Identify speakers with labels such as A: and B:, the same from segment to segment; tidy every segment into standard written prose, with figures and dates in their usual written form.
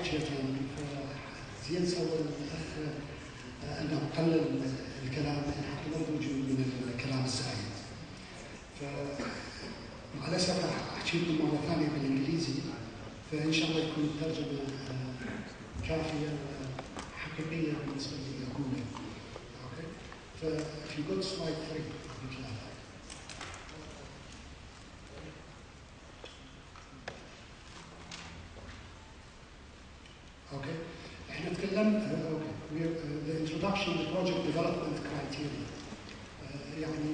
A: احكي ثاني فزين سوى الاخ انه قلل الكلام حتى ما نخرج من الكلام الزايد. فمع الاسف راح احكي لكم مره ثانيه بالانجليزي فان شاء الله يكون الترجمه كافيه وحقيقيه بالنسبه لي اقوله. اوكي؟ ففي جو تو سلايد 3 اوكي احنا تكلمنا the introduction of the project development criteria يعني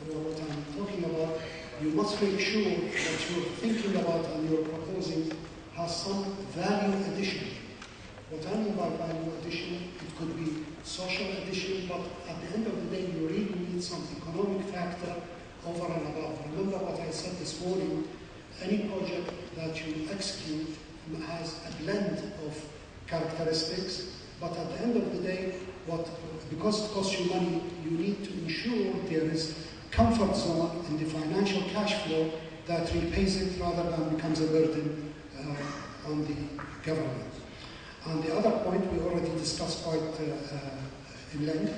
A: what I'm talking about you must make sure that you're thinking about and you're proposing has some value addition. What I mean by value addition, it could be social addition, but at the end of the day you really need some economic factor over and above. Remember what I said this morning, any project that you execute has a blend of characteristics, but at the end of the day, because it costs you money, you need to ensure there is comfort zone in the financial cash flow that repays it rather than becomes a burden on the government. And the other point we already discussed quite in length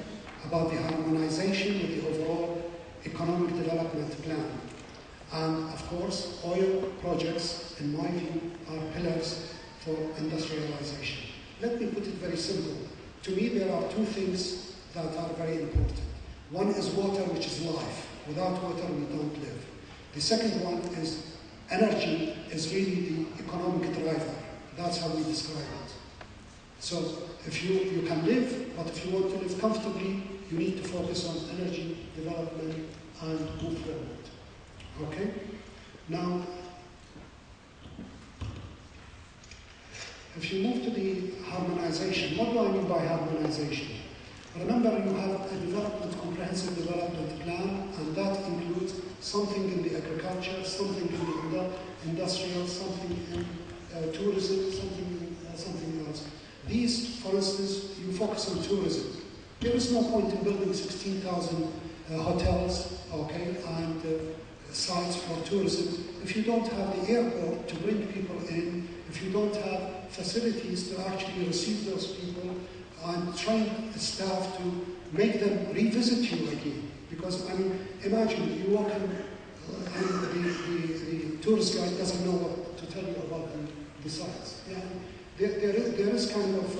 A: about the harmonization with the overall economic development plan. And of course, oil projects, in my view, are pillars for industrialization. Let me put it very simple. To me, there are two things that are very important. One is water, which is life. Without water, we don't live. The second one is energy is really the economic driver. That's how we describe it. So if you can live, but if you want to live comfortably, you need to focus on energy development and move forward. Okay? Now, if you move to the harmonization, what do I mean by harmonization? Remember, you have a comprehensive development plan, and that includes something in the agriculture, something in the industrial, something in tourism, something else. These, for instance, you focus on tourism. There is no point in building 16,000 hotels, okay, and sites for tourism if you don't have the airport to bring people in, if you don't have facilities to actually receive those people and train staff to make them revisit you again. Because, I mean, imagine you walk in and the tourist guide doesn't know what to tell you about the sites. Yeah. There is kind of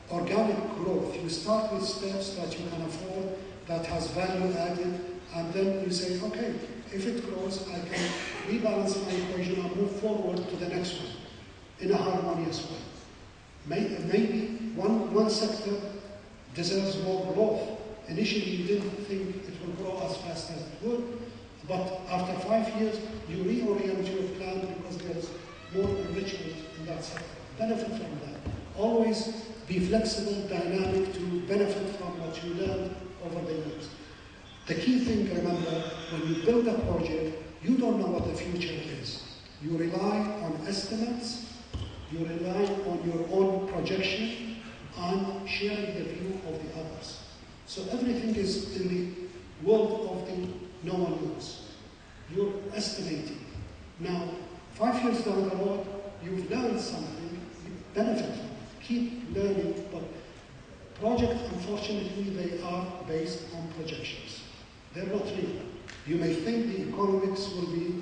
A: organic growth. You start with steps that you can afford, that has value added, and then you say, okay, if it grows, I can rebalance my equation and move forward to the next one in a harmonious way. Maybe one sector deserves more growth. Initially, you didn't think it will grow as fast as it would, but after 5 years, you reorient your plan because there's more enrichment in that sector. Benefit from that. Always be flexible, dynamic to benefit from what you learned over the years. The key thing, remember, when you build a project, you don't know what the future is. You rely on estimates, you rely on your own projection, and sharing the view of the others. So everything is in the world of the no one knows. You're estimating. Now, 5 years down the road, you've learned something, you benefit from it. Keep learning, but projects, unfortunately, they are based on projections. They're not real. You may think the economics will be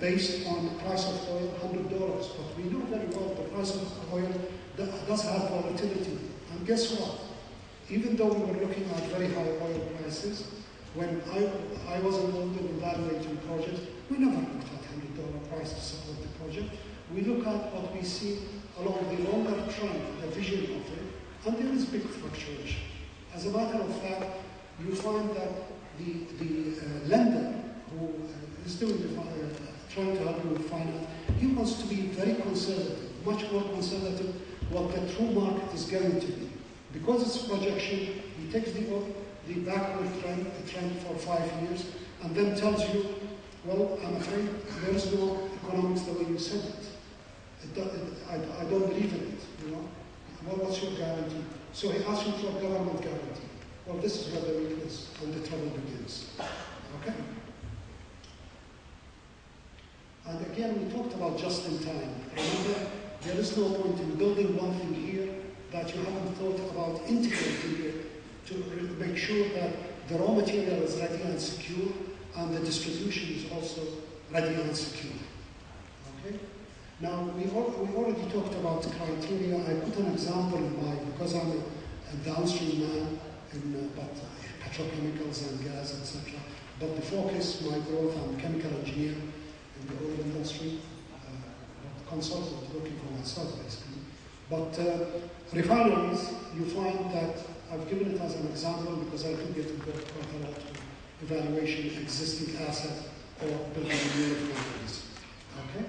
A: based on the price of oil, $100, but we know very well the price of oil does have volatility. And guess what? Even though we were looking at very high oil prices, when I was involved in evaluating projects, we never looked at $100 price to support the project. We look at what we see along the longer trend, the vision of it, and there is big fluctuation. As a matter of fact, you find that the lender who is doing trying to help you with finance, he wants to be very conservative, much more conservative what the true market is going to be. Because it's projection, he takes the backward trend, the trend for 5 years, and then tells you, well, I'm afraid there is no economics the way you said it. I don't believe in it, you know. Well, what's your guarantee? So he asks you for a government guarantee. Well, this is where the weakness and the trouble begins. Okay? And again, we talked about just in time. Remember, there is no point in building one thing here that you haven't thought about integrating it to make sure that the raw material is ready and secure, and the distribution is also ready and secure. Okay? Now, we already talked about criteria. I put an example in mind because I'm a downstream man in petrochemicals and gas, etc. But the focus, my growth, I'm a chemical engineer in the oil industry, consultant working for myself, basically. But refineries, you find that I've given it as an example because I do get involved quite a lot with evaluation existing asset or building new refineries. Okay?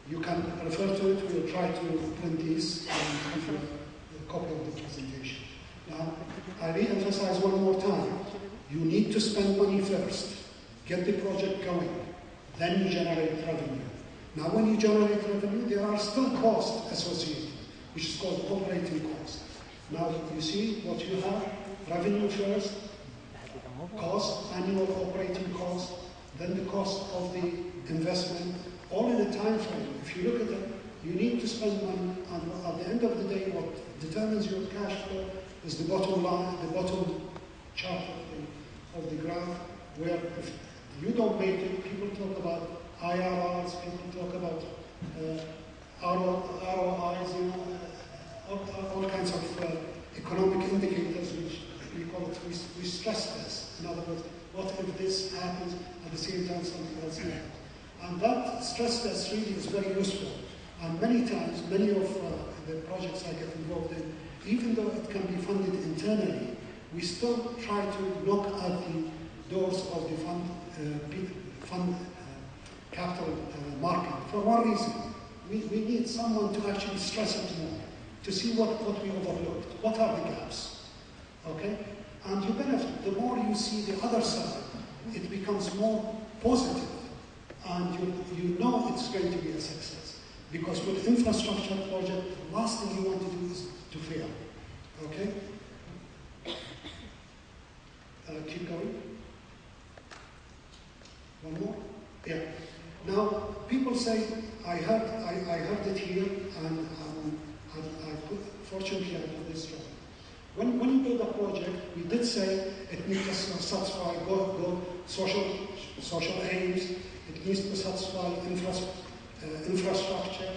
A: You can refer to it. We'll try to print these and give you a copy of the presentation. Now, I re-emphasize one more time. You need to spend money first, get the project going, then you generate revenue. Now, when you generate revenue, there are still costs associated, which is called operating cost. Now, you see what you have, revenue first, cost, annual operating cost, then the cost of the investment, all in a time frame. If you look at it, you need to spend money, and at the end of the day, what determines your cash flow is the bottom line, the bottom chart of the graph, where if you don't make it, people talk about IRRs, people talk about ROIs, you know, all kinds of economic indicators, which we call it, we stress test. In other words, what if this happens at the same time something else happens? And that stress test really is very useful. And many times, many of the projects I get involved in, even though it can be funded internally, we still try to knock at the doors of the fund capital market for one reason. We need someone to actually stress it more, to see what we overlooked, what are the gaps, okay? And you benefit. The more you see the other side, it becomes more positive, and you know it's going to be a success. Because with infrastructure project, the last thing you want to do is to fail, okay? Keep going. One more? Yeah. Now, people say, I heard it here, and fortunately I put this wrong. When you build a project, we did say it needs to satisfy social aims, it needs to satisfy infrastructure,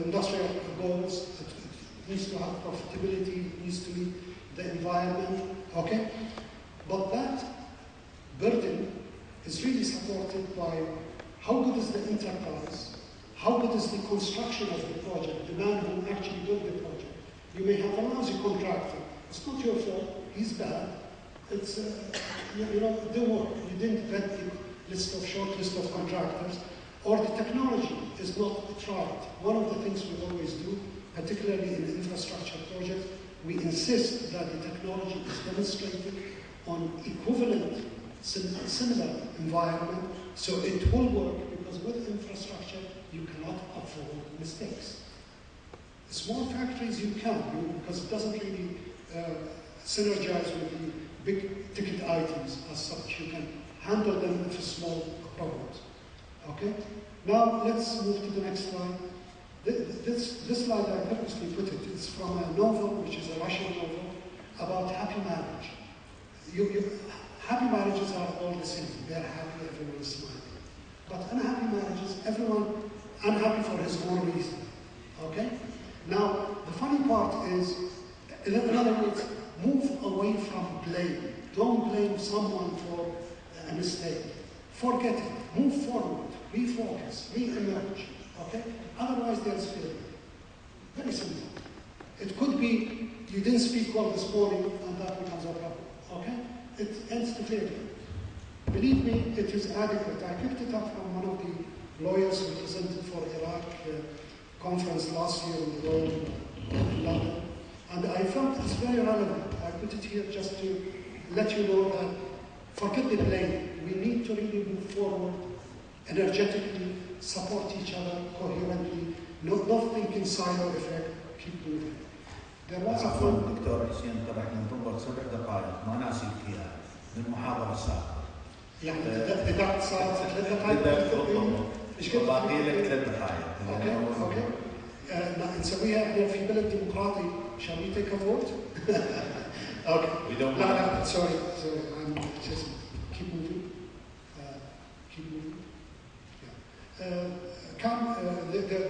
A: industrial goals, it needs to have profitability, it needs to meet the environment, okay? But that burden is really supported by how good is the enterprise, how good is the construction of the project, the man who actually built the project. You may have a lousy contractor. It's not your fault. He's bad. It's, you know, the work. You didn't vet the short list of contractors, or the technology is not tried. One of the things we always do, particularly in infrastructure projects, we insist that the technology is demonstrated on equivalent, similar environment, so it will work, because with infrastructure, you cannot afford mistakes. Small factories you can, because it doesn't really synergize with the big ticket items as such. You can handle them with small problems. Okay? Now let's move to the next slide. This slide I purposely put it. It's from a novel, which is a Russian novel, about happy marriage. Happy marriages are all the same. They're happy, everyone is smiling. But unhappy marriages, everyone unhappy for his own reason. Okay? Now, the funny part is, in other words, move away from blame. Don't blame someone for a mistake. Forget it. Move forward. Refocus. Re-emerge. Okay? Otherwise, there's failure. Very simple. It could be you didn't speak well this morning, and that becomes a problem. Okay? It ends to failure. Believe me, it is adequate. I picked it up from one of the lawyers who presented for Iraq conference last year in the Royal in London, and I felt it's very relevant. I put it here just to let you know that forget the blame. We need to really move forward energetically, support each other coherently, not think in silo effect, keep moving. There was a fun...
B: دكتور حسين طبعا ننتظر 7 دقائق ما ناسي فيها من المحاضرة السابقة.
A: يعني بدأت صارت 3 دقائق. ايش قد؟
B: باقي لك 3 دقائق.
A: اوكي. نسويها احنا في بلد ديمقراطي. Shall we take a vote? Okay.
B: We don't
A: No, sorry. I'm just keep moving. Keep moving. Yeah.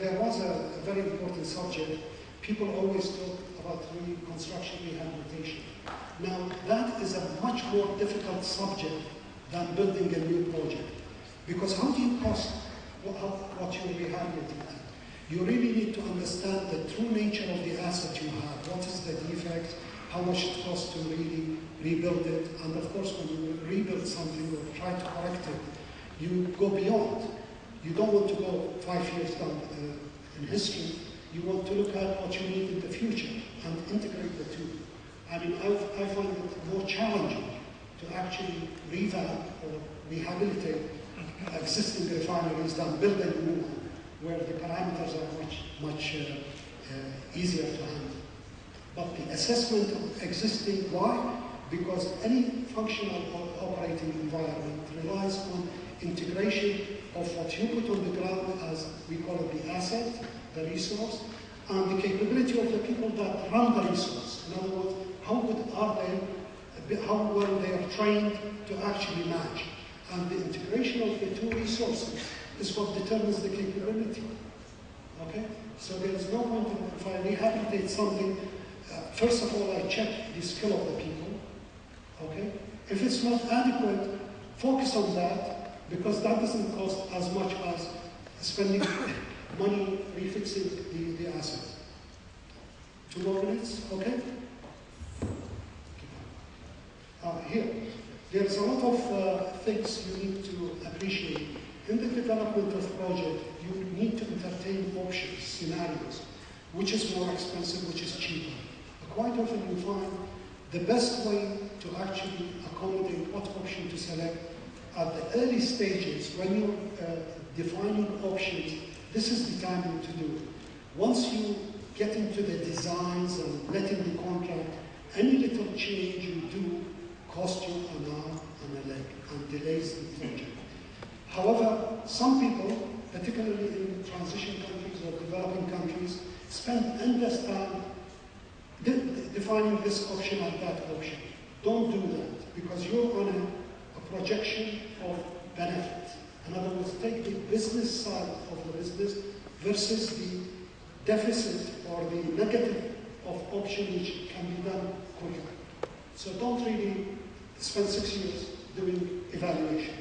A: There was a very important subject. People always talk about reconstruction rehabilitation. Now, that is a much more difficult subject than building a new project. Because how do you cost what you're rehabilitating? You really need to understand the true nature of the asset you have. What is the defect? How much it costs to really rebuild it? And of course, when you rebuild something or try to correct it, you go beyond. You don't want to go 5 years down in history. You want to look at what you need in the future and integrate the two. I mean, I find it more challenging to actually revamp or rehabilitate existing refineries than build a new one, where the parameters are much easier to handle. But the assessment of existing, why? Because any functional operating environment relies on integration of what you put on the ground, as we call it, the asset, the resource, and the capability of the people that run the resource. In other words, how good are they, how well they are trained to actually match. And the integration of the two resources is what determines the capability. Okay? So there is no point if I rehabilitate something, first of all, I check the skill of the people. Okay? If it's not adequate, focus on that, because that doesn't cost as much as spending money refixing the asset. 2 more minutes, okay? Here, there's a lot of things you need to appreciate. In the development of project, you need to entertain options, scenarios, which is more expensive, which is cheaper. Quite often you find the best way to actually accommodate what option to select at the early stages when you're defining options. This is the time to do it. Once you get into the designs and letting the contract, any little change you do cost you an arm and a leg and delays the project. However, some people, particularly in transition countries or developing countries, spend endless time defining this option and that option. Don't do that, because you're on a projection of benefit. In other words, take the business side of the business versus the deficit or the negative of option which can be done quicker. So don't really spend 6 years doing evaluation.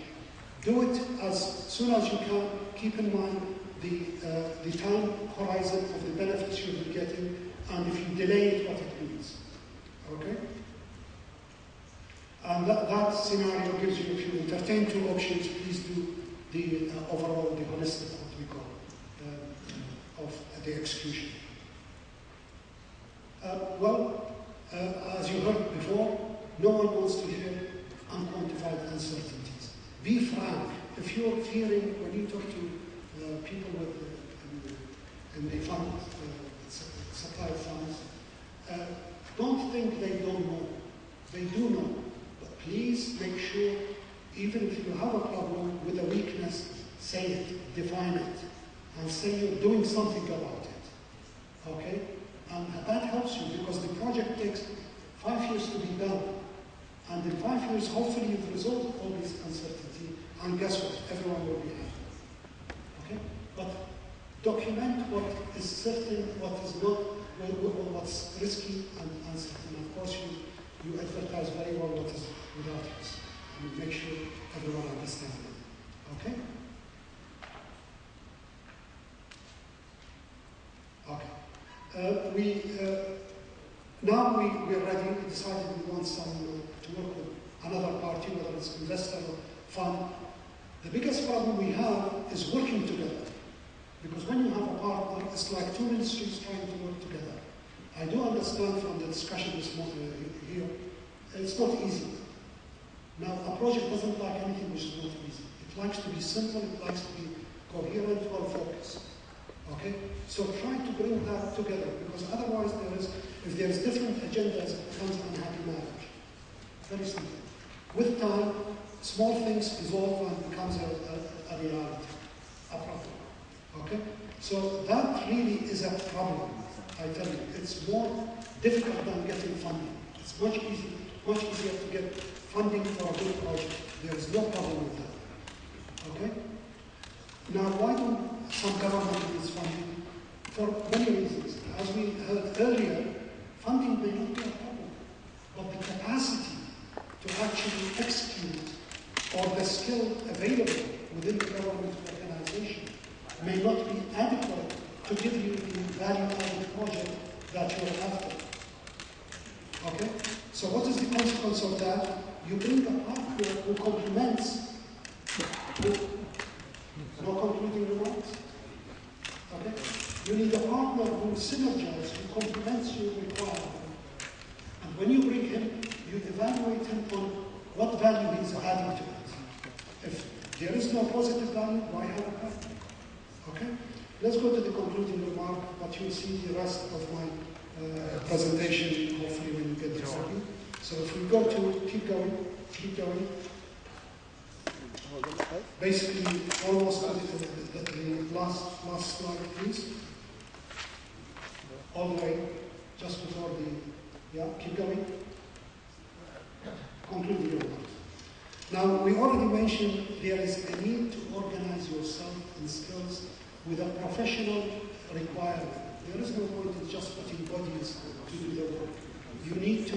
A: Do it as soon as you can. Keep in mind the time horizon of the benefits you'll be getting, and if you delay it, what it means. Okay? And that scenario gives you, if you entertain 2 options, please do the overall, the holistic, what we call, of the execution. As you heard before, no one wants to hear unquantified uncertainties. Be frank. If you're fearing, when you talk to people in the fund, supply funds, don't think they don't know. They do know. But please make sure, even if you have a problem with a weakness, say it, define it, and say you're doing something about it. Okay? And that helps you, because the project takes 5 years to be done. And in 5 years, hopefully you've resolved all this uncertainty, and guess what? Everyone will be happy. Okay? But document what is certain, what is not, what's risky and uncertain. Of course, you advertise very well what is without risk. And make sure everyone understands it. Okay? Okay. Now we're ready. We decided we want to work with another party, whether it's investor or fund. The biggest problem we have is working together. Because when you have a partner, it's like 2 ministries trying to work together. I do understand from the discussion this morning here, it's not easy. Now, a project doesn't like anything which is not easy. It likes to be simple, it likes to be coherent, well-focused. Okay? So try to bring that together, because otherwise if there's different agendas, it becomes an unhappy marriage. Very simple. With time, small things evolve and becomes a reality. a problem. Okay? So that really is a problem, I tell you. It's more difficult than getting funding. It's much easier to get funding for a good project. There is no problem with that. Okay? Now, why don't some government needs funding? For many reasons. As we heard earlier, funding may not be a problem, but the capacity to actually execute or the skill available within the government organization may not be adequate to give you the value-added project that you're after. Okay? So what is the consequence of that? You bring a partner who complements. No concluding remarks? Okay? You need a partner who synergizes, who complements your requirement. And when you bring him, you evaluate him on what value he's adding to it. If there is no positive value, why have a partner? Okay? Let's go to the concluding remark, but you'll see the rest of my presentation, hopefully, when you get the copy. So if we go to, keep going. Basically, almost the last slide, please. All the way, just before keep going. Concluding remarks. Now, we already mentioned there is a need to organize yourself in skills with a professional requirement. There is no point in just putting bodies to do the work. You need to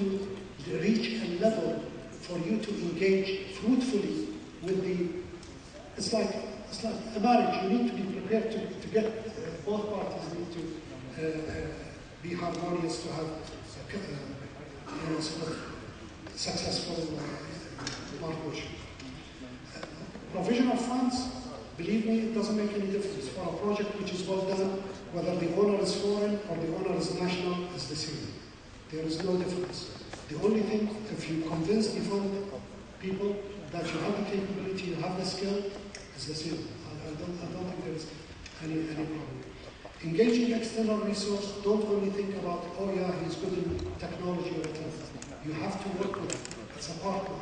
A: reach a level for you to engage fruitfully with the, it's like a marriage. You need to be prepared to get, both parties need to be harmonious to have sort of successful partnership. Provision of funds, believe me, it doesn't make any difference. For a project which is well done, whether the owner is foreign or the owner is national, is the same. There is no difference. The only thing, if you convince the fund people that you have the capability, you have the skill, is the same. I don't think there is any problem. Engaging external resource, don't only think about, oh yeah, he's good in technology or whatever. You have to work with him. It's a partner.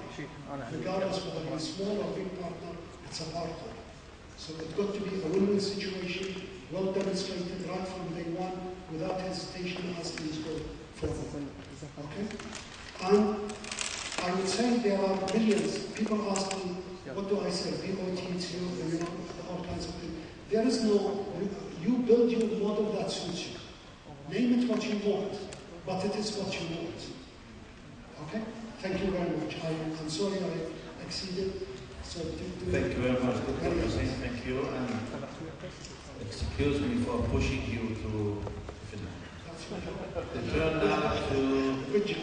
A: Regardless whether he's small or big partner, it's a partner. So it's got to be a win-win situation, well demonstrated right from day one, without hesitation as things go forward. Okay? And I would say there are millions. People ask me, what do I say? BOTs, all kinds of things. There is no, you build your model that suits you. Name it what you want, but it is what you want. Okay? Thank you very much. I'm sorry I exceeded. So
B: thank you very much, Dr. Hussein. Thank you. And excuse me for pushing you to the turn now to...
A: Good job.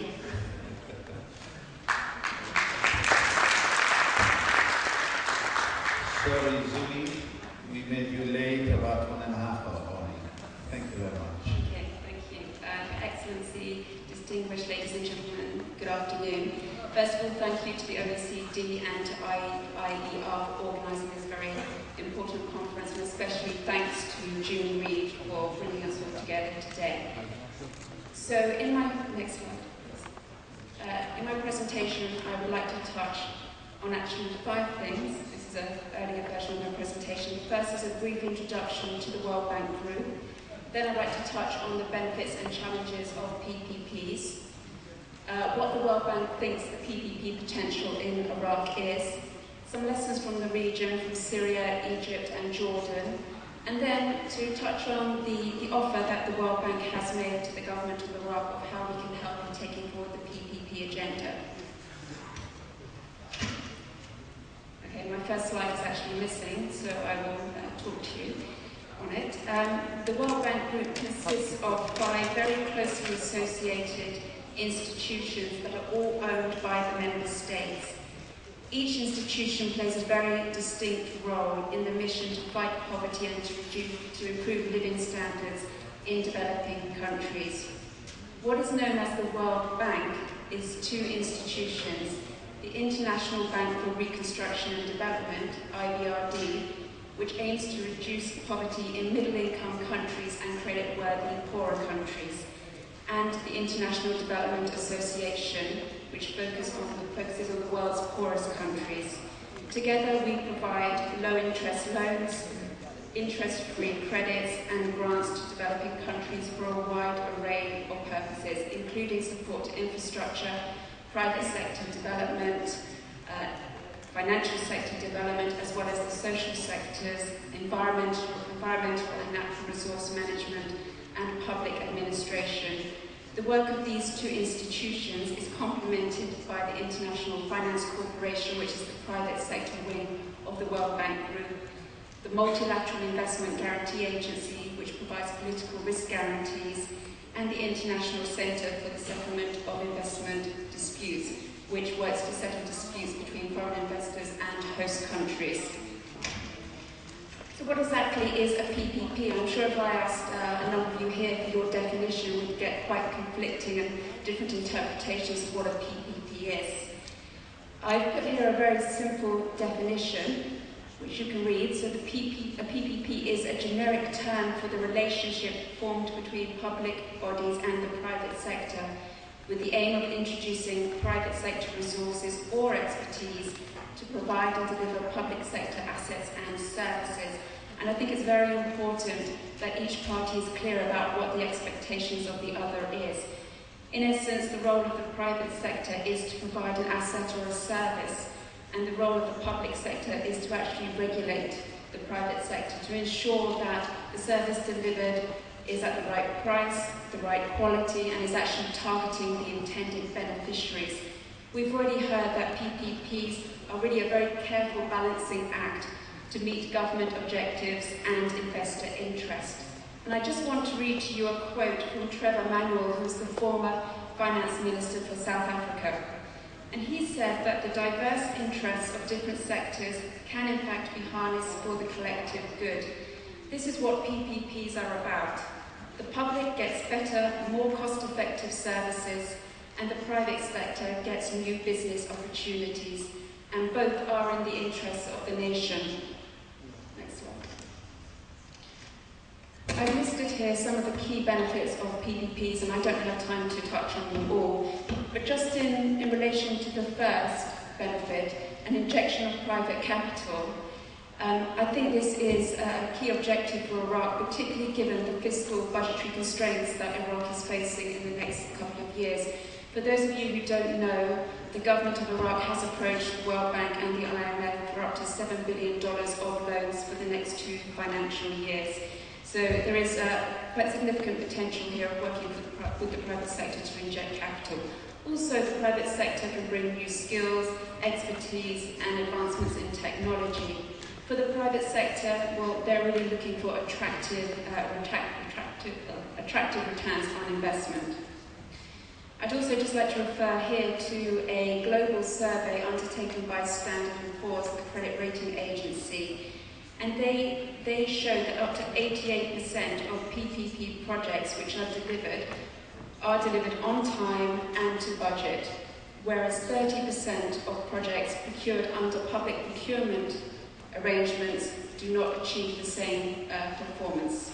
B: Sorry, Zuli, we made you late about 1.5 hours. Thank you very much.
C: Okay, thank you. Excellency, distinguished ladies and gentlemen, good afternoon. First of all, thank you to the OECD and to IER for organising this very important conference, and especially thanks to June Reid for bringing us all together today. So in my next slide, in my presentation, I would like to touch on actually 5 things. This is an earlier version of my presentation. First is a brief introduction to the World Bank Group. Then I'd like to touch on the benefits and challenges of PPPs, what the World Bank thinks the PPP potential in Iraq is, some lessons from the region, from Syria, Egypt and Jordan, and then to touch on the offer that the World Bank has made to the government of Iraq of how we can help in taking forward the PPP agenda. Okay, my first slide is actually missing, so I will talk to you on it. The World Bank Group consists of 5 very closely associated institutions that are all owned by the member states. Each institution plays a very distinct role in the mission to fight poverty and to improve living standards in developing countries. What is known as the World Bank is 2 institutions: the International Bank for Reconstruction and Development, IBRD, which aims to reduce poverty in middle-income countries and credit-worthy poorer countries, and the International Development Association, which focuses on the world's poorest countries. Together we provide low-interest loans, interest-free credits and grants to developing countries for a wide array of purposes, including support to infrastructure, private sector development, financial sector development, as well as the social sectors, environmental and natural resource management, and public administration. The work of these two institutions is complemented by the International Finance Corporation, which is the private sector wing of the World Bank Group, the Multilateral Investment Guarantee Agency, which provides political risk guarantees, and the International Centre for the Settlement of Investment Disputes, which works to settle disputes between foreign investors and host countries. So what exactly is a PPP? I'm sure if I asked a number of you here for your definition, we'd get quite conflicting and different interpretations of what a PPP is. I've put here a very simple definition, which you can read. So a PPP is a generic term for the relationship formed between public bodies and the private sector, with the aim of introducing private sector resources or expertise to provide and deliver public sector assets and services. And I think it's very important that each party is clear about what the expectations of the other is. In essence, the role of the private sector is to provide an asset or a service, and the role of the public sector is to actually regulate the private sector to ensure that the service delivered is at the right price, the right quality, and is actually targeting the intended beneficiaries. We've already heard that PPPs are really a very careful balancing act to meet government objectives and investor interest. And I just want to read to you a quote from Trevor Manuel, who's the former finance minister for South Africa. And he said that the diverse interests of different sectors can in fact be harnessed for the collective good. This is what PPPs are about. The public gets better, more cost-effective services, and the private sector gets new business opportunities, and both are in the interests of the nation. Next slide. I've listed here some of the key benefits of PPPs, and I don't have time to touch on them all, but just in relation to the first benefit, an injection of private capital, I think this is a key objective for Iraq, particularly given the fiscal budgetary constraints that Iraq is facing in the next couple of years. For those of you who don't know, the government of Iraq has approached the World Bank and the IMF for up to $7 billion of loans for the next 2 financial years. So there is quite significant potential here of working with the private sector to inject capital. Also, the private sector can bring new skills, expertise, and advancements in technology. For the private sector, well, they're really looking for attractive returns on investment. I'd also just like to refer here to a global survey undertaken by Standard & Poor's, the credit rating agency, and they show that up to 88% of PPP projects which are delivered on time and to budget, whereas 30% of projects procured under public procurement arrangements do not achieve the same performance.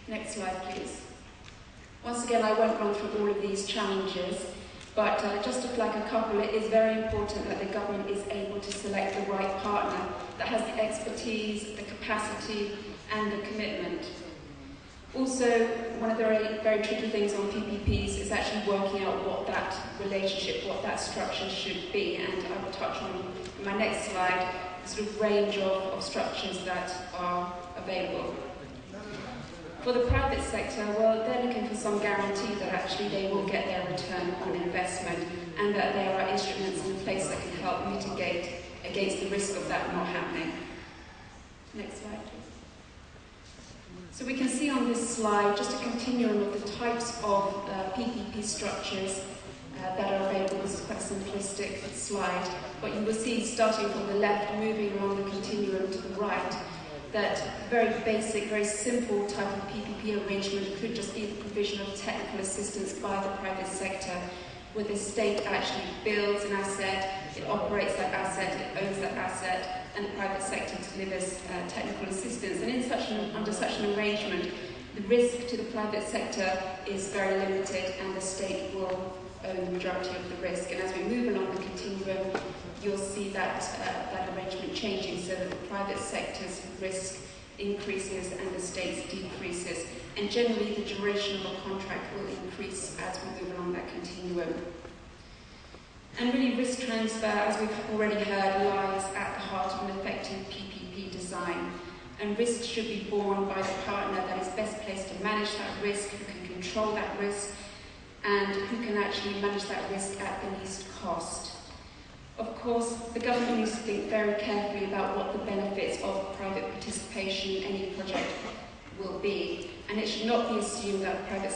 C: Next slide, please. Once again, I won't run through all of these challenges, but just to flag a couple, it is very important that the government is able to select the right partner that has the expertise, the capacity, and the commitment. Also, one of the very tricky things on PPPs is actually working out what that relationship, what that structure should be, and I will touch on in my next slide the sort of range of structures that are available. For the private sector, well, they're looking for some guarantee that actually they will get their return on investment and that there are instruments in place that can help mitigate against the risk of that not happening. Next slide, please. So we can see on this slide just a continuum of the types of PPP structures that are available. This is quite a simplistic slide, but you will see starting from the left, moving along the continuum to the right, that very basic, very simple type of PPP arrangement could just be the provision of technical assistance by the private sector, where the state actually builds an asset, it operates that asset, it owns that asset, and the private sector delivers technical assistance. And under such an arrangement, the risk to the private sector is very limited, and the state will own the majority of the risk. And as we move along the continuum, you'll see that that arrangement unfortunately changing so that the private sector's risk increases and the state's decreases. And generally the duration of a contract will increase as we move along that continuum. And really risk transfer, as we've already heard, lies at the heart of an effective PPP design. And risk should be borne by the partner that is best placed to manage that risk, who can control that risk, and who can actually manage that risk at the least cost. Of course, the government needs to think very carefully about what the benefits of private participation in any project will be, and it should not be assumed that private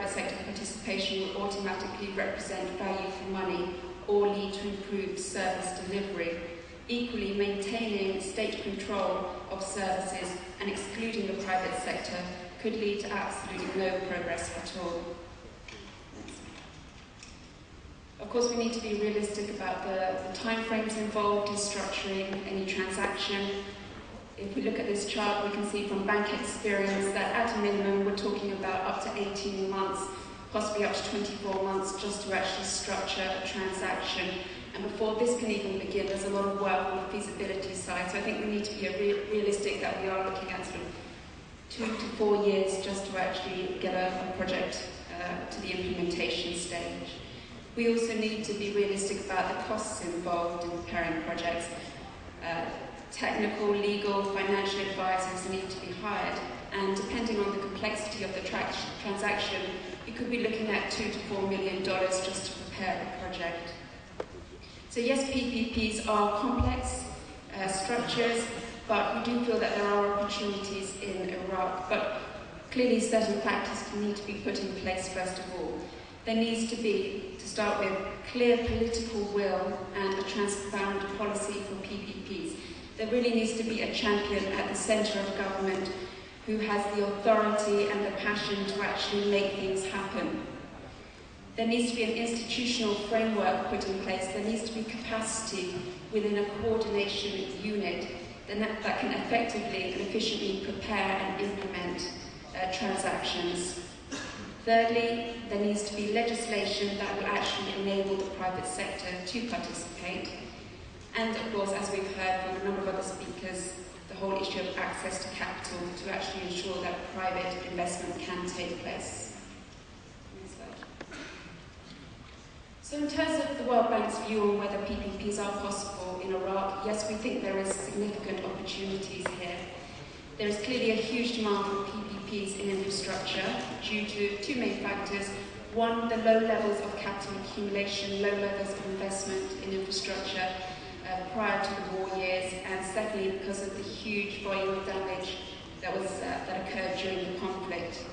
C: sector participation will automatically represent value for money or lead to improved service delivery. Equally, maintaining state control of services and excluding the private sector could lead to absolutely no progress at all. Of course, we need to be realistic about the timeframes involved in structuring any transaction. If we look at this chart, we can see from bank experience that at a minimum we're talking about up to 18 months, possibly up to 24 months just to actually structure a transaction. And before this can even begin, there's a lot of work on the feasibility side. So I think we need to be realistic that we are looking at sort of 2 to 4 years just to actually get a project to the implementation stage. We also need to be realistic about the costs involved in preparing projects. Technical, legal, financial advisors need to be hired, and depending on the complexity of the transaction, you could be looking at $2 to $4 million just to prepare the project. So yes, PPPs are complex structures, but we do feel that there are opportunities in Iraq, but clearly certain factors need to be put in place first of all. There needs to be, to start with, clear political will and a transparent policy for PPPs. There really needs to be a champion at the centre of government who has the authority and the passion to actually make things happen. There needs to be an institutional framework put in place. There needs to be capacity within a coordination unit that can effectively and efficiently prepare and implement transactions. Thirdly, there needs to be legislation that will actually enable the private sector to participate. And of course, as we've heard from a number of other speakers, the whole issue of access to capital to actually ensure that private investment can take place. Next slide. So in terms of the World Bank's view on whether PPPs are possible in Iraq, yes, we think there is significant opportunities here. There is clearly a huge demand for PPPs in infrastructure due to two main factors. One, the low levels of capital accumulation, low levels of investment in infrastructure prior to the war years, and secondly, because of the huge volume of damage that occurred during the conflict.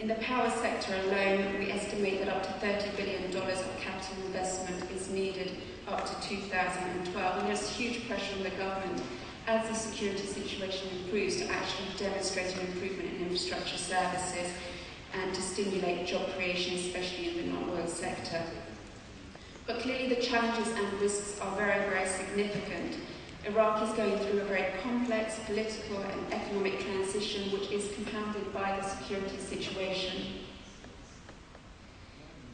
C: In the power sector alone, we estimate that up to $30 billion of capital investment is needed up to 2012, and there's huge pressure on the government as the security situation improves to actually demonstrate an improvement in infrastructure services and to stimulate job creation, especially in the non-oil sector. But clearly the challenges and risks are very, very significant. Iraq is going through a very complex political and economic transition which is compounded by the security situation.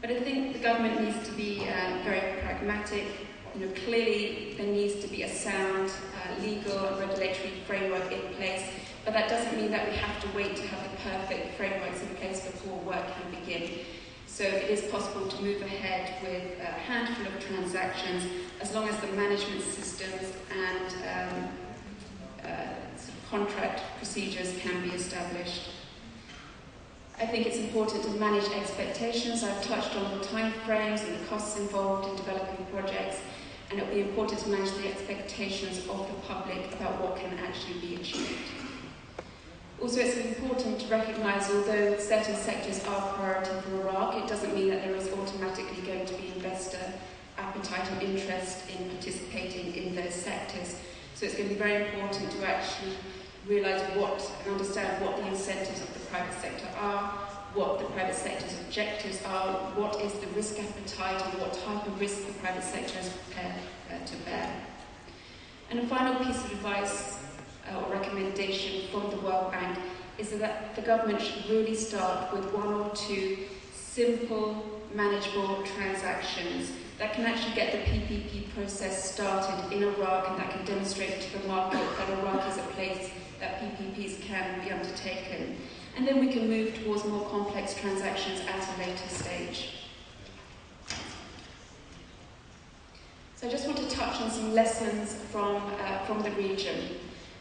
C: But I think the government needs to be very pragmatic. Clearly there needs to be a sound legal and regulatory framework in place, but that doesn't mean that we have to wait to have the perfect frameworks in place before work can begin. So it is possible to move ahead with a handful of transactions as long as the management systems and sort of contract procedures can be established. I think it's important to manage expectations. I've touched on the timeframes and the costs involved in developing projects, and it'll be important to manage the expectations of the public about what can actually be achieved. Also, it's important to recognise, although certain sectors are priority for Iraq, it doesn't mean that there is automatically going to be investor appetite and interest in participating in those sectors. So it's going to be very important to actually realise and understand what the incentives of the private sector are, what the private sector's objectives are, what is the risk appetite, and what type of risk the private sector is prepared to bear. And a final piece of advice or recommendation from the World Bank is that the government should really start with one or two simple, manageable transactions that can actually get the PPP process started in Iraq, and that can demonstrate to the market that Iraq is a place that PPPs can be undertaken. And then we can move towards more complex transactions at a later stage. So I just want to touch on some lessons from the region.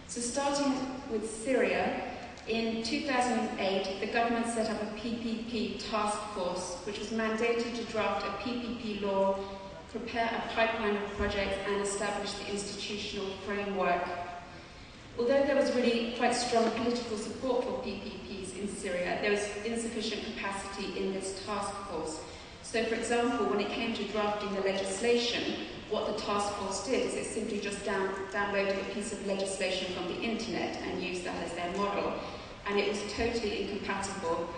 C: So starting with Syria, in 2008, the government set up a PPP task force, which was mandated to draft a PPP law, prepare a pipeline of projects, and establish the institutional framework. Although there was really quite strong political support for PPPs in Syria, there was insufficient capacity in this task force. So, for example, when it came to drafting the legislation, what the task force did is it simply just downloaded a piece of legislation from the internet and used that as their model. And it was totally incompatible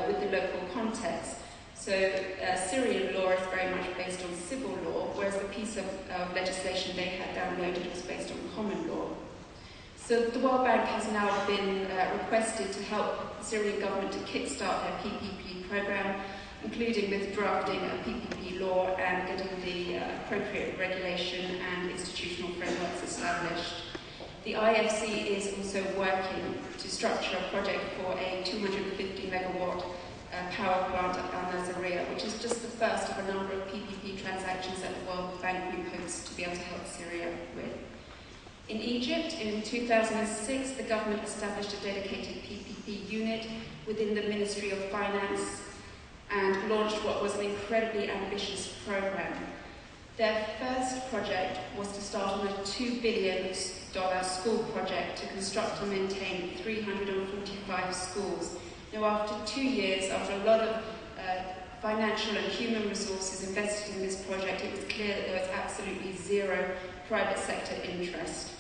C: with the local context. So Syrian law is very much based on civil law, whereas the piece of legislation they had downloaded was based on common law. So the World Bank has now been requested to help the Syrian government to kickstart their PPP program, including with drafting a PPP law and getting the appropriate regulation and institutional frameworks established. The IFC is also working to structure a project for a 250 megawatt power plant at Al Nazariya, which is just the first of a number of PPP transactions that the World Bank Group hopes to be able to help Syria with. In Egypt, in 2006, the government established a dedicated PPP unit within the Ministry of Finance and launched what was an incredibly ambitious program. Their first project was to start on a $2 billion school project to construct and maintain 345 schools. Now, after 2 years, after a lot of financial and human resources invested in this project, it was clear that there was absolutely zero private sector interest.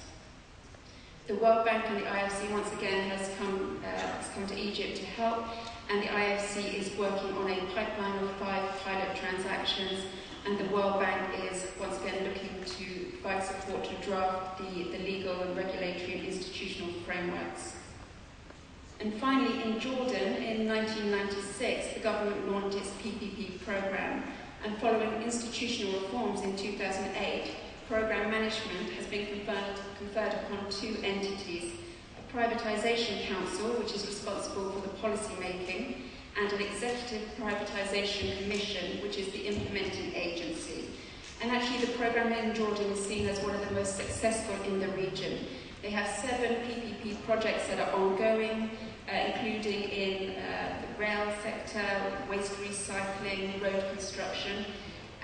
C: The World Bank and the IFC once again has come to Egypt to help, and the IFC is working on a pipeline of 5 pilot transactions, and the World Bank is once again looking to provide support to draft the legal and regulatory and institutional frameworks. And finally, in Jordan, in 1996, the government launched its PPP program, and following institutional reforms in 2008, program management has been conferred upon 2 entities: a privatisation council, which is responsible for the policy making, and an executive privatisation commission, which is the implementing agency. And actually the program in Jordan is seen as one of the most successful in the region. They have 7 PPP projects that are ongoing, including in the rail sector, waste recycling, road construction,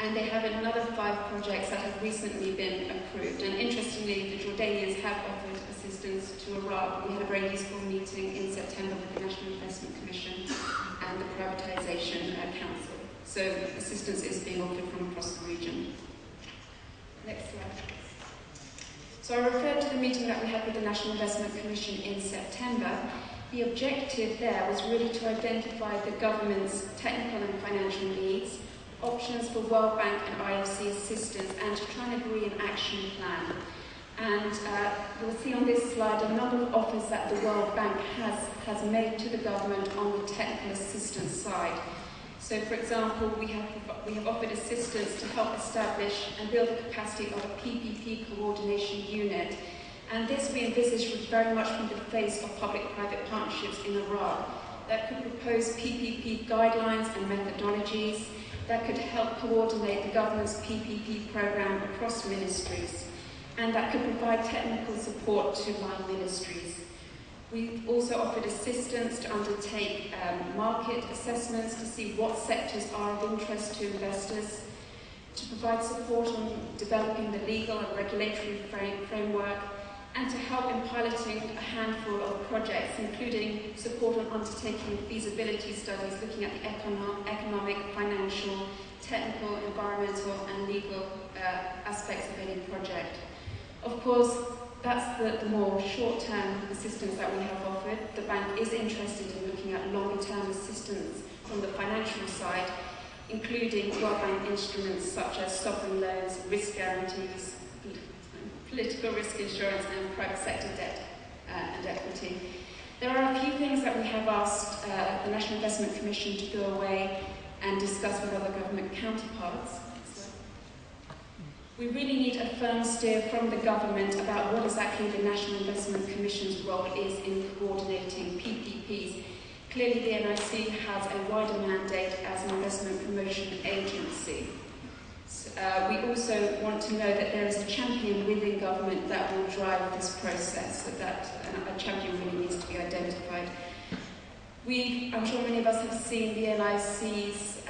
C: and they have another 5 projects that have recently been approved. And interestingly, the Jordanians have offered assistance to Iraq. We had a very useful meeting in September with the National Investment Commission and the Privatisation Council. So assistance is being offered from across the region. Next slide. So I referred to the meeting that we had with the National Investment Commission in September. The objective there was really to identify the government's technical and financial needs, options for World Bank and IFC assistance, and to try and agree an action plan. And you'll see on this slide a number of offers that the World Bank has made to the government on the technical assistance side. So, for example, we have offered assistance to help establish and build the capacity of a PPP coordination unit. And this we envisage was very much from the face of public-private partnerships in Iraq that could propose PPP guidelines and methodologies that could help coordinate the government's PPP program across ministries, and that could provide technical support to line ministries. We also offered assistance to undertake market assessments to see what sectors are of interest to investors, to provide support on developing the legal and regulatory framework, and to help in piloting a handful of projects, including support on undertaking feasibility studies looking at the economic, financial, technical, environmental and legal aspects of any project. Of course, that's the more short-term assistance that we have offered. The bank is interested in looking at longer-term assistance from the financial side, including World Bank instruments such as sovereign loans, risk guarantees, political risk insurance and private sector debt and equity. There are a few things that we have asked the National Investment Commission to go away and discuss with other government counterparts. We really need a firm steer from the government about what exactly the National Investment Commission's role is in coordinating PPPs. Clearly the NIC has a wider mandate as an investment promotion agency. We also want to know that there is a champion within government that will drive this process, so that a champion really needs to be identified. I'm sure many of us have seen the NIC's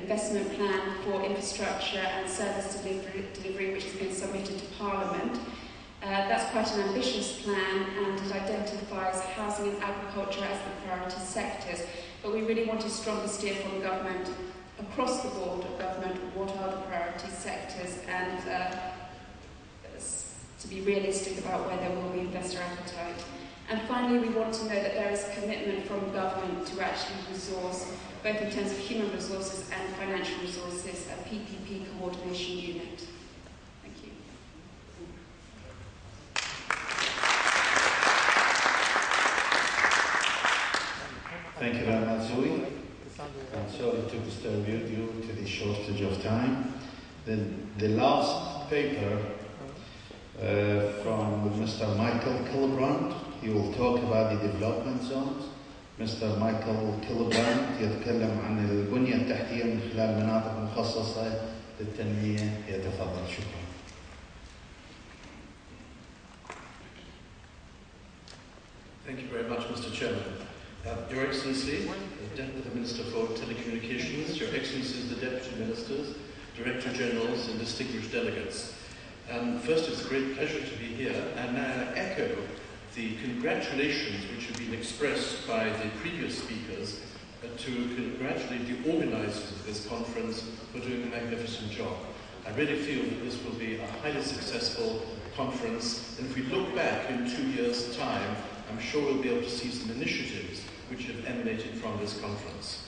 C: investment plan for infrastructure and service delivery, which has been submitted to Parliament. That's quite an ambitious plan, and it identifies housing and agriculture as the priority sectors. But we really want a stronger steer from government, across the board of government, what are the priority sectors, and to be realistic about where there will be investor appetite. And finally, we want to know that there is a commitment from government to actually resource, both in terms of human resources and financial resources, a PPP coordination unit. Thank you.
B: Thank you very much, Zoe. I'm sorry to disturb you due to the shortage of time. The last paper from Mr. Michael Kilbrand. He will talk about the development zones. Mr. Michael Kilbrand يتكلم عن البنية التحتية من خلال مناطق مخصصة للتنمية. يتفضل. شكرا.
D: Thank you very much, Mr. Chairman. Your Excellency, the Minister for Telecommunications, Your Excellencies, the Deputy Ministers, Director Generals, and distinguished delegates. First, it's a great pleasure to be here, and I echo the congratulations which have been expressed by the previous speakers to congratulate the organizers of this conference for doing a magnificent job. I really feel that this will be a highly successful conference, and if we look back in 2 years' time, I'm sure we'll be able to see some initiatives which have emanated from this conference.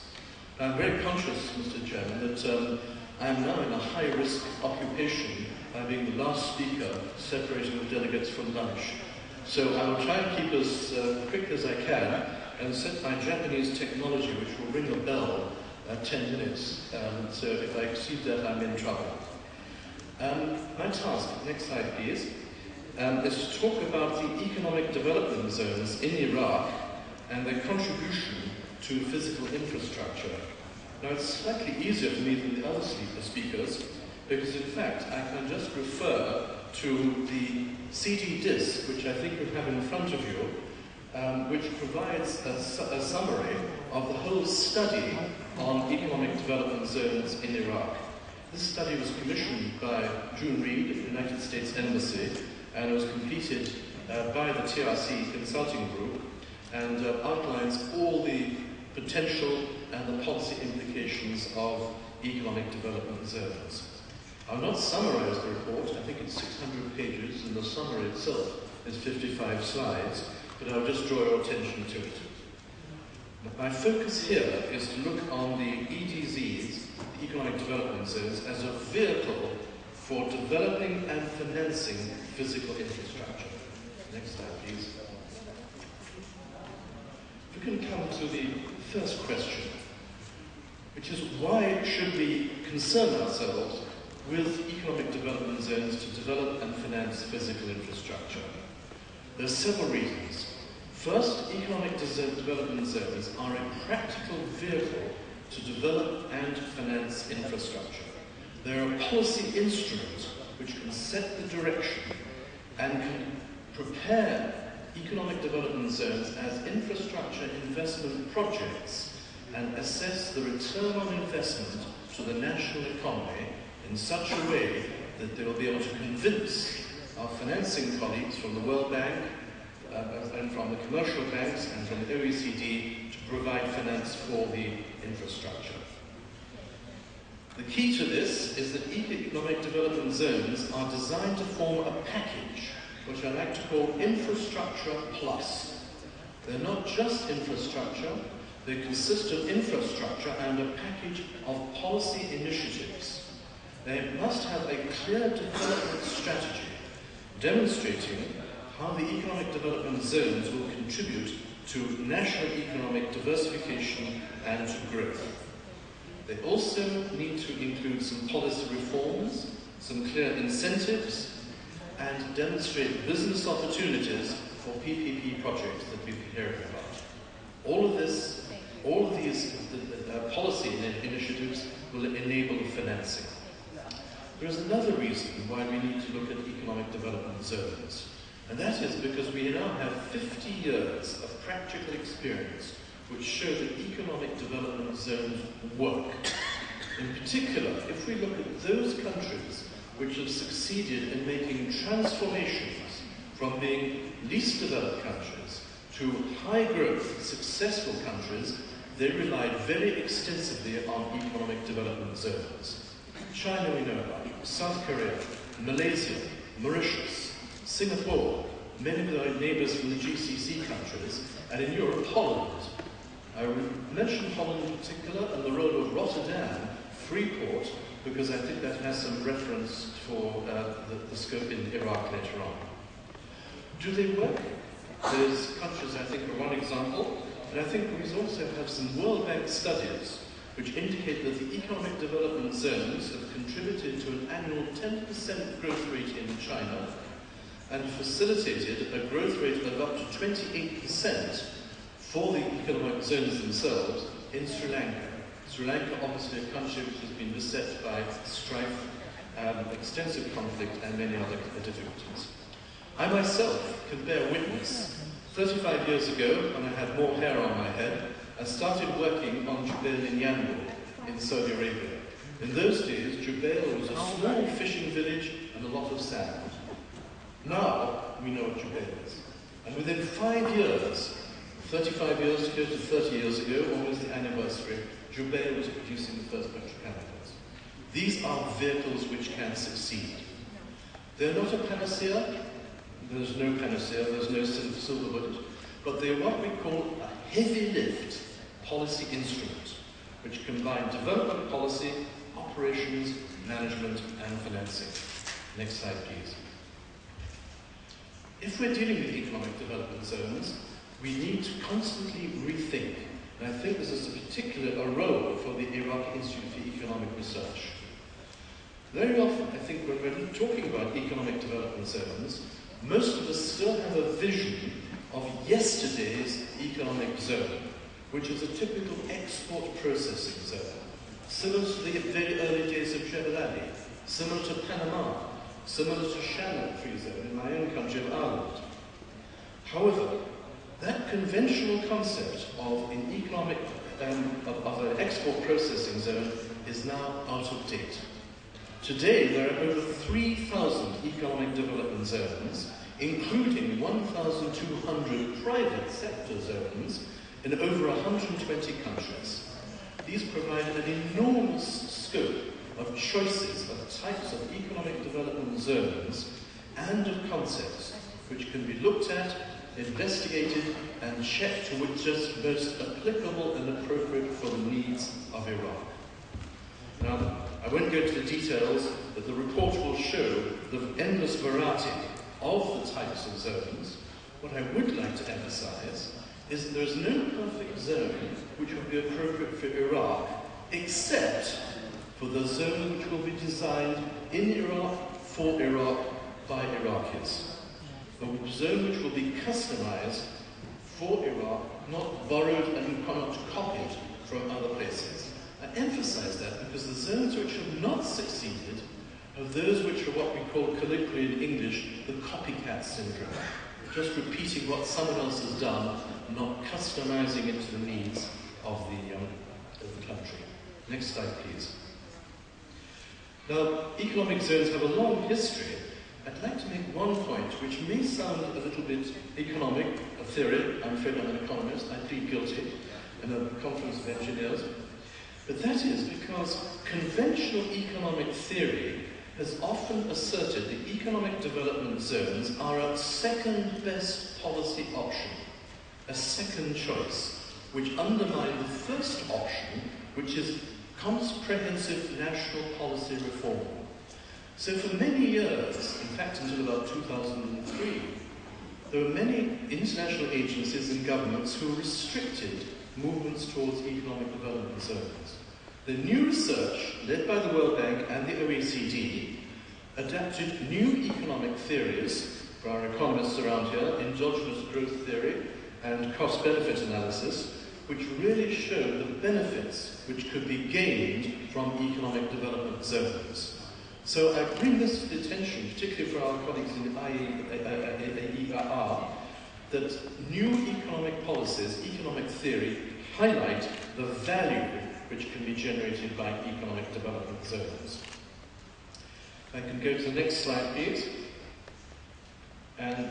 D: I'm very conscious, Mr. Chairman, that I am now in a high-risk occupation by being the last speaker, separating the delegates from lunch. So I will try and keep as quick as I can and set my Japanese technology, which will ring a bell at 10 minutes. So if I exceed that, I'm in trouble. My task, next slide please, is to talk about the economic development zones in Iraq and their contribution to physical infrastructure. Now it's slightly easier for me than the other speakers, because in fact I can just refer to the CD disc, which I think you have in front of you, which provides a summary of the whole study on economic development zones in Iraq. This study was commissioned by June Reed of the United States Embassy, and it was completed by the TRC Consulting Group, and outlines all the potential and the policy implications of economic development zones. I'll not summarize the report. I think it's 600 pages, and the summary itself is 55 slides, but I'll just draw your attention to it. My focus here is to look on the EDZs, the economic development zones, as a vehicle for developing and financing physical infrastructure. Next slide, please. If we can come to the first question, which is why should we concern ourselves with economic development zones to develop and finance physical infrastructure? There are several reasons. First, economic development zones are a practical vehicle to develop and finance infrastructure. They're a policy instrument which can set the direction and can prepare economic development zones as infrastructure investment projects and assess the return on investment to the national economy in such a way that they will be able to convince our financing colleagues from the World Bank and from the commercial banks and from the OECD to provide finance for the infrastructure. The key to this is that economic development zones are designed to form a package, which I like to call infrastructure plus. They're not just infrastructure, they consist of infrastructure and a package of policy initiatives. They must have a clear development strategy, demonstrating how the economic development zones will contribute to national economic diversification and to growth. They also need to include some policy reforms, some clear incentives, and demonstrate business opportunities for PPP projects that we've been hearing about. All of these policy initiatives will enable financing. There is another reason why we need to look at economic development zones, and that is because we now have 50 years of practical experience which show that economic development zones work. In particular, if we look at those countries which have succeeded in making transformations from being least developed countries to high-growth, successful countries, they relied very extensively on economic development zones. China we know about, South Korea, Malaysia, Mauritius, Singapore, many of our neighbours from the GCC countries, and in Europe, Holland. I mention Holland in particular and the role of Rotterdam, Freeport, because I think that has some reference for the scope in Iraq later on. Do they work? Those countries, I think, are one example, and I think we also have some World Bank studies which indicate that the economic development zones have contributed to an annual 10% growth rate in China and facilitated a growth rate of up to 28% for the economic zones themselves in Sri Lanka. Sri Lanka, obviously a country which has been beset by strife, extensive conflict, and many other difficulties. I myself can bear witness. 35 years ago, when I had more hair on my head, I started working on Jubail in Yanbu in Saudi Arabia. In those days, Jubail was a small fishing village and a lot of sand. Now, we know what Jubail is. And within 5 years, 35 years ago to 30 years ago, almost the anniversary, Jubail was producing the first petrochemicals. These are vehicles which can succeed. They're not a panacea. There's no panacea, there's no silver bullet, but they're what we call a heavy lift policy instrument, which combine development policy, operations, management, and financing. Next slide, please. If we're dealing with economic development zones, we need to constantly rethink, and I think this is a particular role for the Iraqi Institute for Economic Research. Very often, I think, when we're talking about economic development zones, most of us still have a vision of yesterday's economic zone, which is a typical export processing zone, similar to the very early days of Jebel Ali, similar to Panama, similar to Shannon Free Zone in my own country of Ireland. However, that conventional concept of an economic, of an export processing zone is now out of date. Today, there are over 3,000 economic development zones, including 1,200 private sector zones in over 120 countries. These provide an enormous scope of choices of types of economic development zones and of concepts which can be looked at, investigated, and checked to which is most applicable and appropriate for the needs of Iraq. Now, I won't go into the details, but the report will show the endless variety of the types of zones. What I would like to emphasize is that there is no perfect zone which would be appropriate for Iraq, except for the zone which will be designed in Iraq, for Iraq, by Iraqis. A zone which will be customized for Iraq, not borrowed and not copied from other places. I emphasize that because the zones which have not succeeded are those which are what we call colloquially in English the copycat syndrome. Just repeating what someone else has done, not customizing it to the needs of the country. Next slide, please. Now, economic zones have a long history. I'd like to make one point which may sound a little bit economic, a theory. I'm afraid I'm an economist. I plead guilty in a conference of engineers. But that is because conventional economic theory has often asserted that economic development zones are a second best policy option, a second choice, which undermine the first option, which is comprehensive national policy reform. So for many years, in fact until about 2003, there were many international agencies and governments who restricted movements towards economic development zones. The new research, led by the World Bank and the OECD, adapted new economic theories for our economists around here, endogenous growth theory and cost-benefit analysis, which really show the benefits which could be gained from economic development zones. So I bring this to the attention, particularly for our colleagues in EIR, that new economic policies, economic theory, highlight the value which can be generated by economic development zones. If I can go to the next slide, please. And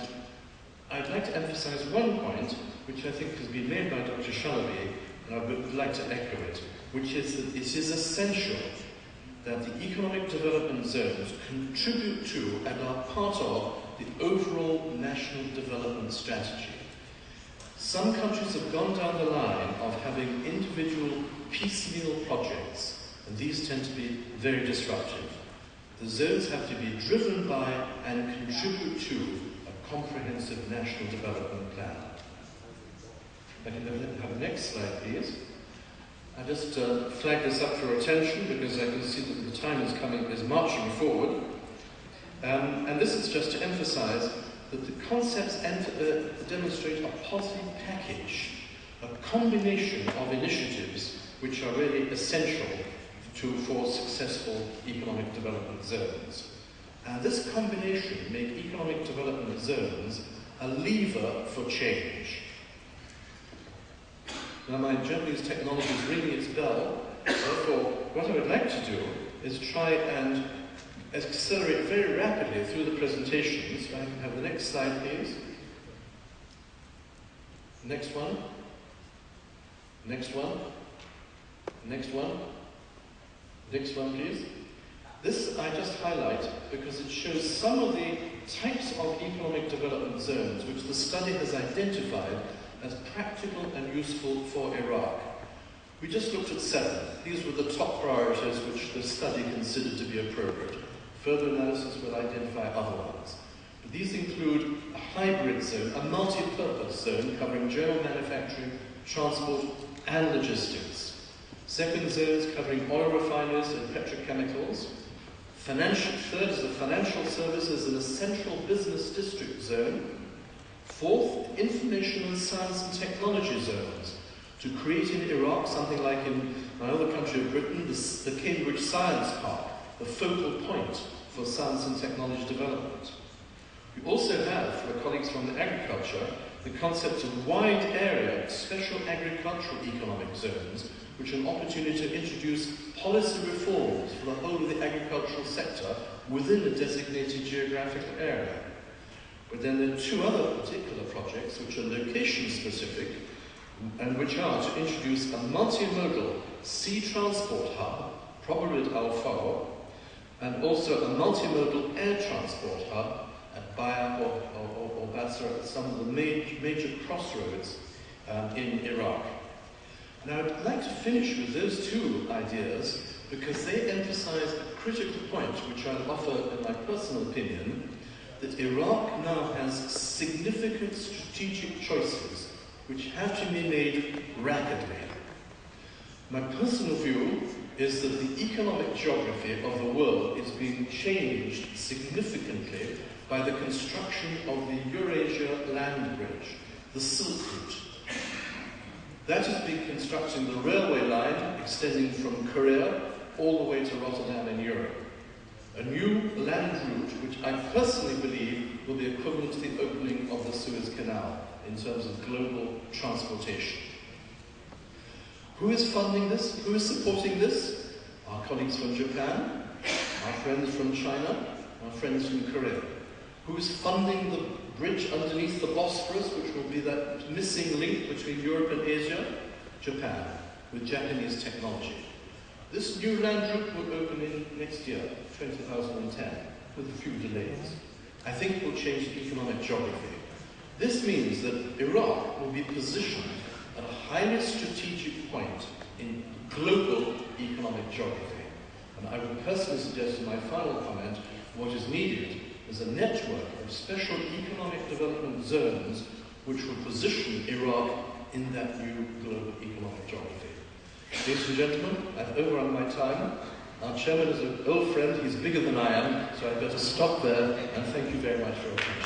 D: I'd like to emphasize one point, which I think has been made by Dr. Shalaby, and I would like to echo it, which is that it is essential that the economic development zones contribute to and are part of the overall national development strategy. Some countries have gone down the line of having individual piecemeal projects, and these tend to be very disruptive. The zones have to be driven by and contribute to a comprehensive national development plan. I can have the next slide, please. I just flag this up for your attention because I can see that the time is marching forward. And this is just to emphasize that the concepts demonstrate a policy package, a combination of initiatives which are really essential for successful economic development zones. And this combination make economic development zones a lever for change. Now my Japanese technology is ringing its bell, therefore what I would like to do is try and accelerate very rapidly through the presentations. If I can have the next slide, please. Next one. Next one. Next one. Next one, please. This I just highlight because it shows some of the types of economic development zones which the study has identified as practical and useful for Iraq. We just looked at 7. These were the top priorities which the study considered to be appropriate. Further analysis will identify other ones. But these include a hybrid zone, a multi-purpose zone covering general manufacturing, transport and logistics. Second zone is covering oil refineries and petrochemicals. Third is the financial services and a central business district zone. Fourth, information and science and technology zones, to create in Iraq something like in my other country of Britain, the Cambridge Science Park, the focal point for science and technology development. We also have, for our colleagues from the agriculture, the concept of wide area special agricultural economic zones, which are an opportunity to introduce policy reforms for the whole of the agricultural sector within a designated geographical area. But then there are 2 other particular projects which are location-specific and which are to introduce a multimodal sea transport hub, probably at Al-Faw, and also a multimodal air transport hub at Baya or Basra, at some of the major crossroads in Iraq. Now I'd like to finish with those 2 ideas because they emphasize a critical point which I'll offer in my personal opinion, that Iraq now has significant strategic choices which have to be made rapidly. My personal view is that the economic geography of the world is being changed significantly by the construction of the Eurasia land bridge, the Silk Route. That is being constructed, the railway line extending from Korea all the way to Rotterdam in Europe. A new land route which I personally believe will be equivalent to the opening of the Suez Canal in terms of global transportation. Who is funding this? Who is supporting this? Our colleagues from Japan, our friends from China, our friends from Korea. Who is funding the bridge underneath the Bosphorus, which will be that missing link between Europe and Asia? Japan, with Japanese technology. This new land route will open in next year, 2010, with a few delays. I think it will change the economic geography. This means that Iraq will be positioned at a highly strategic point in global economic geography. And I would personally suggest in my final comment, what is needed is a network of special economic development zones which will position Iraq in that new global economic geography. Ladies and gentlemen, I've overrun my time. Our chairman is an old friend, he's bigger than I am, so I'd better stop there, and thank you very much for your time.